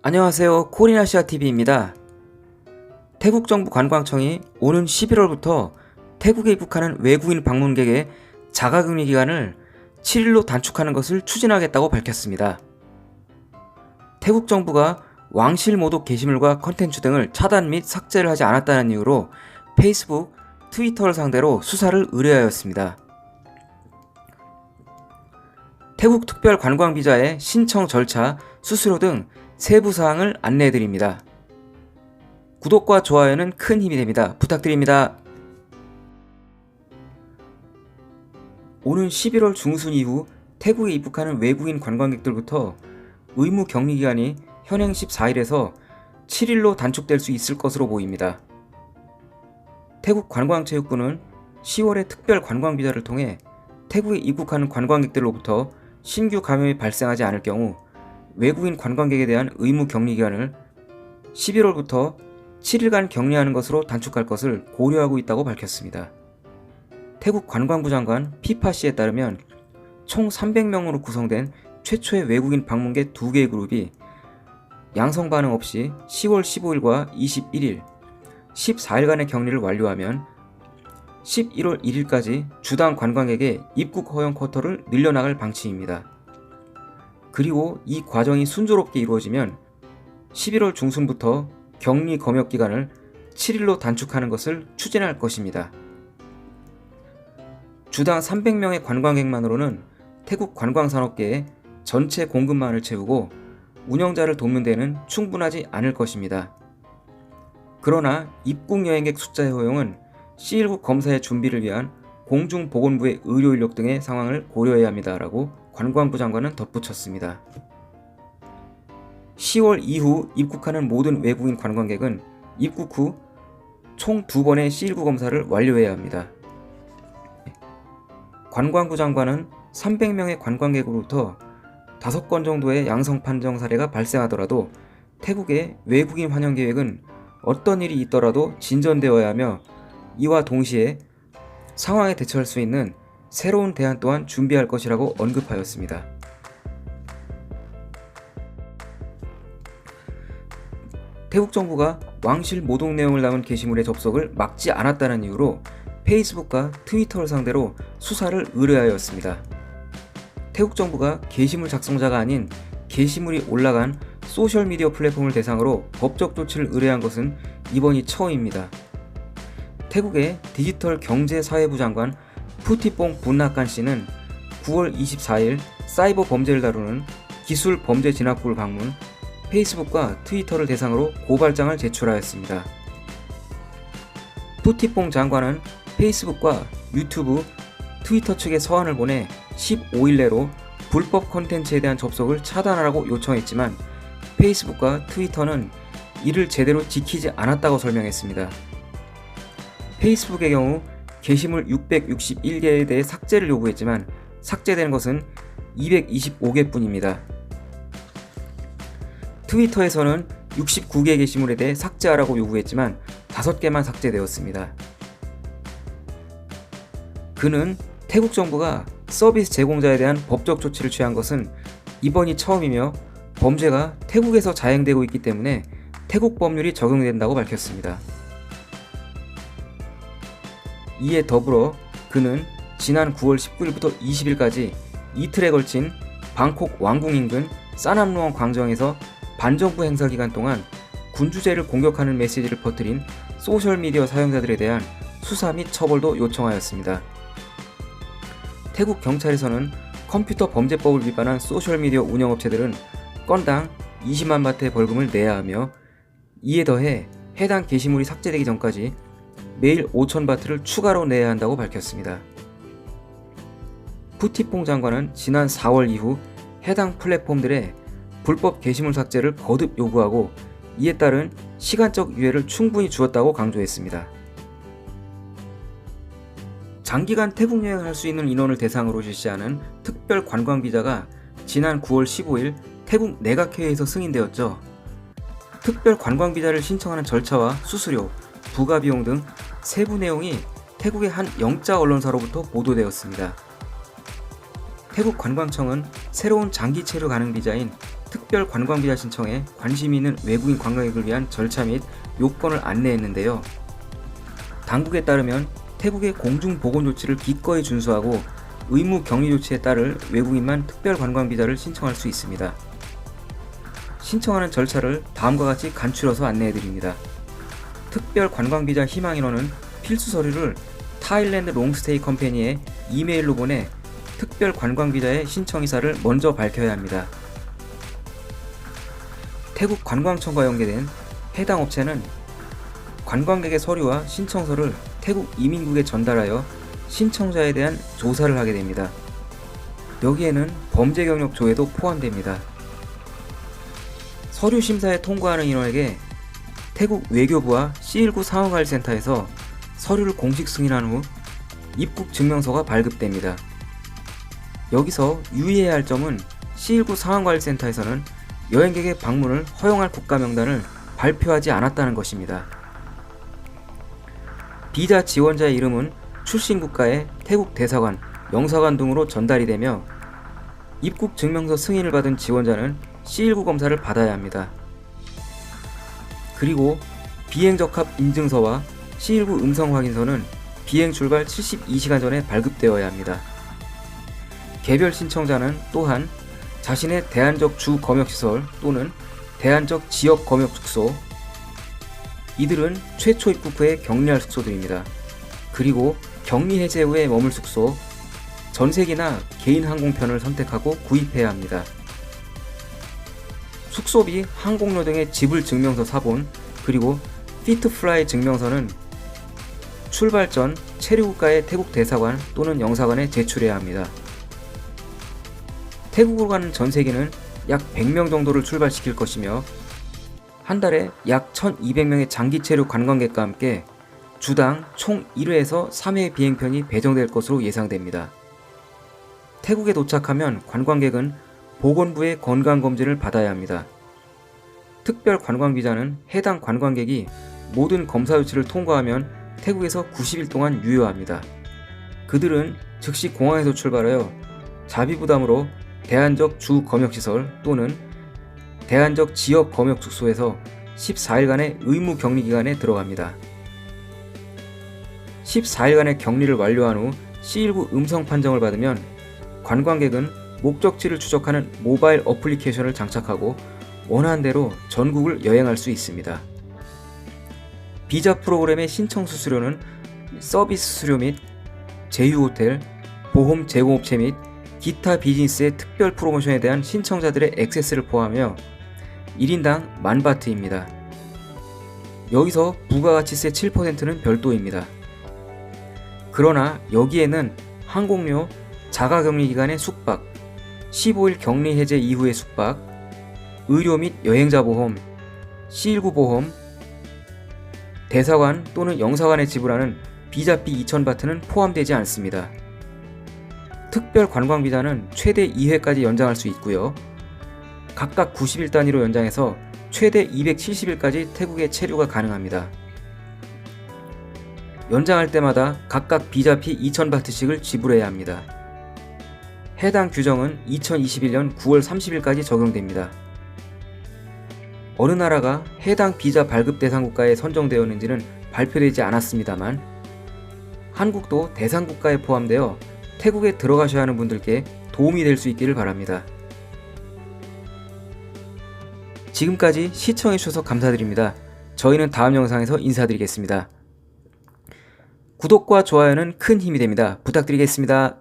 안녕하세요. 코리나시아TV입니다. 태국 정부 관광청이 오는 11월부터 태국에 입국하는 외국인 방문객의 자가격리 기간을 7일로 단축하는 것을 추진하겠다고 밝혔습니다. 태국 정부가 왕실 모독 게시물과 컨텐츠 등을 차단 및 삭제를 하지 않았다는 이유로 페이스북, 트위터를 상대로 수사를 의뢰하였습니다. 태국 특별 관광 비자의 신청 절차, 수수료 등 세부 사항을 안내해드립니다. 구독과 좋아요는 큰 힘이 됩니다. 부탁드립니다. 오는 11월 중순 이후 태국에 입국하는 외국인 관광객들부터 의무 격리 기간이 현행 14일에서 7일로 단축될 수 있을 것으로 보입니다. 태국 관광체육부는 10월에 특별 관광 비자를 통해 태국에 입국하는 관광객들로부터 신규 감염이 발생하지 않을 경우 외국인 관광객에 대한 의무 격리 기간을 11월부터 7일간 격리하는 것으로 단축할 것을 고려하고 있다고 밝혔습니다. 태국 관광부 장관 피파씨에 따르면 총 300명으로 구성된 최초의 외국인 방문객 2개의 그룹이 양성 반응 없이 10월 15일과 21일, 14일간의 격리를 완료하면 11월 1일까지 주당 관광객의 입국 허용 쿼터를 늘려나갈 방침입니다. 그리고 이 과정이 순조롭게 이루어지면 11월 중순부터 격리 검역 기간을 7일로 단축하는 것을 추진할 것입니다. 주당 300명의 관광객만으로는 태국 관광산업계의 전체 공급망을 채우고 운영자를 돕는 데는 충분하지 않을 것입니다. 그러나 입국 여행객 숫자의 허용은 C19 검사의 준비를 위한 공중보건부의 의료 인력 등의 상황을 고려해야 합니다라고 관광부 장관은 덧붙였습니다. 10월 이후 입국하는 모든 외국인 관광객은 입국 후 총 2번의 C19 검사를 완료해야 합니다. 관광부 장관은 300명의 관광객으로부터 5건 정도의 양성 판정 사례가 발생하더라도 태국의 외국인 환영 계획은 어떤 일이 있더라도 진전되어야 하며 이와 동시에 상황에 대처할 수 있는 새로운 대안 또한 준비할 것이라고 언급하였습니다. 태국 정부가 왕실 모독 내용을 담은 게시물의 접속을 막지 않았다는 이유로 페이스북과 트위터를 상대로 수사를 의뢰하였습니다. 태국 정부가 게시물 작성자가 아닌 게시물이 올라간 소셜미디어 플랫폼을 대상으로 법적 조치를 의뢰한 것은 이번이 처음입니다. 태국의 디지털 경제사회부 장관 푸티뽕 분나칸 씨는 9월 24일 사이버 범죄를 다루는 기술범죄진압부를 방문, 페이스북과 트위터를 대상으로 고발장을 제출하였습니다. 푸티뽕 장관은 페이스북과 유튜브, 트위터 측에 서한을 보내 15일 내로 불법 콘텐츠에 대한 접속을 차단하라고 요청했지만 페이스북과 트위터는 이를 제대로 지키지 않았다고 설명했습니다. 페이스북의 경우 게시물 661개에 대해 삭제를 요구했지만 삭제된 것은 225개 뿐입니다. 트위터에서는 69개 게시물에 대해 삭제하라고 요구했지만 5개만 삭제되었습니다. 그는 태국 정부가 서비스 제공자에 대한 법적 조치를 취한 것은 이번이 처음이며 범죄가 태국에서 자행되고 있기 때문에 태국 법률이 적용된다고 밝혔습니다. 이에 더불어 그는 지난 9월 19일부터 20일까지 이틀에 걸친 방콕 왕궁 인근 사남루엉 광장에서 반정부 행사 기간 동안 군주제를 공격하는 메시지를 퍼뜨린 소셜미디어 사용자들에 대한 수사 및 처벌도 요청하였습니다. 태국 경찰에서는 컴퓨터 범죄법을 위반한 소셜미디어 운영업체들은 건당 20만 바트의 벌금을 내야 하며 이에 더해 해당 게시물이 삭제되기 전까지 매일 5천 바트를 추가로 내야 한다고 밝혔습니다. 푸티퐁 장관은 지난 4월 이후 해당 플랫폼들의 불법 게시물 삭제를 거듭 요구하고 이에 따른 시간적 유예를 충분히 주었다고 강조했습니다. 장기간 태국 여행을 할 수 있는 인원을 대상으로 실시하는 특별 관광 비자가 지난 9월 15일 태국 내각회의에서 승인되었죠. 특별 관광 비자를 신청하는 절차와 수수료, 부가 비용 등 세부 내용이 태국의 한 영자 언론사로부터 보도되었습니다. 태국 관광청은 새로운 장기 체류 가능 비자인 특별 관광비자 신청에 관심이 있는 외국인 관광객을 위한 절차 및 요건을 안내했는데요. 당국에 따르면 태국의 공중보건 조치를 기꺼이 준수하고 의무 격리 조치에 따를 외국인만 특별 관광비자를 신청할 수 있습니다. 신청하는 절차를 다음과 같이 간추려서 안내해드립니다. 특별 관광비자 희망 인원은 필수 서류를 타일랜드 롱스테이 컴퍼니에 이메일로 보내 특별 관광비자의 신청 의사를 먼저 밝혀야 합니다. 태국 관광청과 연계된 해당 업체는 관광객의 서류와 신청서를 태국 이민국에 전달하여 신청자에 대한 조사를 하게 됩니다. 여기에는 범죄 경력 조회도 포함됩니다. 서류 심사에 통과하는 인원에게 태국 외교부와 C19 상황관리센터에서 서류를 공식 승인한 후 입국 증명서가 발급됩니다. 여기서 유의해야 할 점은 C19 상황관리센터에서는 여행객의 방문을 허용할 국가 명단을 발표하지 않았다는 것입니다. 비자 지원자의 이름은 출신 국가의 태국 대사관, 영사관 등으로 전달이 되며 입국 증명서 승인을 받은 지원자는 C19 검사를 받아야 합니다. 그리고 비행 적합 인증서와 C19 음성 확인서는 비행 출발 72시간 전에 발급되어야 합니다. 개별 신청자는 또한 자신의 대안적 주 검역시설 또는 대안적 지역 검역 숙소, 이들은 최초 입국 후에 격리할 숙소들입니다. 그리고 격리 해제 후에 머물 숙소, 전세기나 개인 항공편을 선택하고 구입해야 합니다. 숙소비, 항공료 등의 지불 증명서 사본, 그리고 피트플라이 증명서는 출발 전 체류국가의 태국 대사관 또는 영사관에 제출해야 합니다. 태국으로 가는 전세기는 약 100명 정도를 출발시킬 것이며 한 달에 약 1200명의 장기 체류 관광객과 함께 주당 총 1회에서 3회 비행편이 배정될 것으로 예상됩니다. 태국에 도착하면 관광객은 보건부의 건강검진을 받아야 합니다. 특별 관광비자는 해당 관광객이 모든 검사 조치를 통과하면 태국에서 90일 동안 유효합니다. 그들은 즉시 공항에서 출발하여 자비부담으로 대안적 주 검역시설 또는 대안적 지역 검역 숙소에서 14일간의 의무 격리 기간에 들어갑니다. 14일간의 격리를 완료한 후 C19 음성 판정을 받으면 관광객은 목적지를 추적하는 모바일 어플리케이션을 장착하고 원하는 대로 전국을 여행할 수 있습니다. 비자 프로그램의 신청 수수료는 서비스 수수료 및 제휴호텔, 보험 제공업체 및 기타 비즈니스의 특별 프로모션에 대한 신청자들의 액세스를 포함하며 1인당 10,000바트입니다. 여기서 부가가치세 7%는 별도입니다. 그러나 여기에는 항공료, 자가격리기간의 숙박, 15일 격리 해제 이후의 숙박, 의료 및 여행자 보험, C19 보험, 대사관 또는 영사관에 지불하는 비자비 2,000바트는 포함되지 않습니다. 특별 관광비자는 최대 2회까지 연장할 수 있고요. 각각 90일 단위로 연장해서 최대 270일까지 태국에 체류가 가능합니다. 연장할 때마다 각각 비자비 2,000바트씩을 지불해야 합니다. 해당 규정은 2021년 9월 30일까지 적용됩니다. 어느 나라가 해당 비자 발급 대상 국가에 선정되었는지는 발표되지 않았습니다만 한국도 대상 국가에 포함되어 태국에 들어가셔야 하는 분들께 도움이 될 수 있기를 바랍니다. 지금까지 시청해주셔서 감사드립니다. 저희는 다음 영상에서 인사드리겠습니다. 구독과 좋아요는 큰 힘이 됩니다. 부탁드리겠습니다.